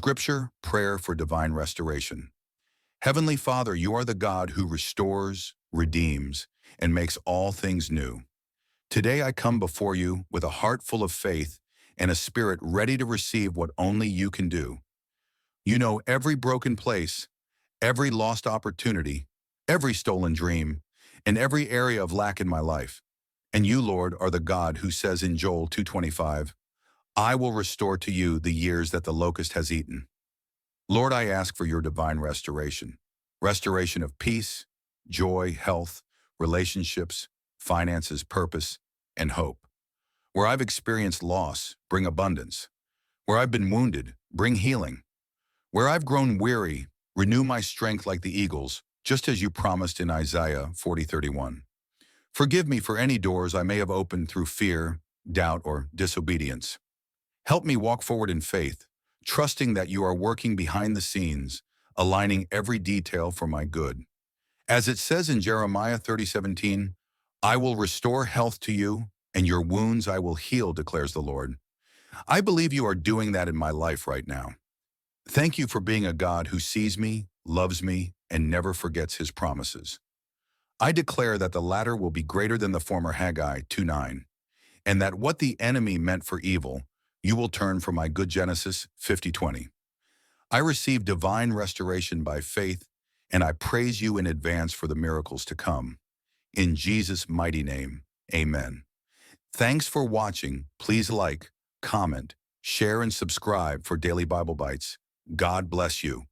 Scripture, prayer for divine restoration. Heavenly Father, you are the God who restores, redeems, and makes all things new. Today I come before you with a heart full of faith and a spirit ready to receive what only you can do. You know every broken place, every lost opportunity, every stolen dream, and every area of lack in my life. And you, Lord, are the God who says in Joel 2:25, I will restore to you the years that the locust has eaten. Lord, I ask for your divine restoration. Restoration of peace, joy, health, relationships, finances, purpose, and hope. Where I've experienced loss, bring abundance. Where I've been wounded, bring healing. Where I've grown weary, renew my strength like the eagles, just as you promised in Isaiah 40:31. Forgive me for any doors I may have opened through fear, doubt, or disobedience. Help me walk forward in faith, trusting that you are working behind the scenes, aligning every detail for my good. As it says in Jeremiah 30:17, I will restore health to you, and your wounds I will heal, declares the Lord. I believe you are doing that in my life right now. Thank you for being a God who sees me, loves me, and never forgets his promises. I declare that the latter will be greater than the former Haggai 2:9, and that what the enemy meant for evil, you will turn for my good Genesis 50:20. I receive divine restoration by faith, and I praise you in advance for the miracles to come. In Jesus' mighty name, amen. Thanks for watching. Please like, comment, share, and subscribe for daily Bible Bites. God bless you.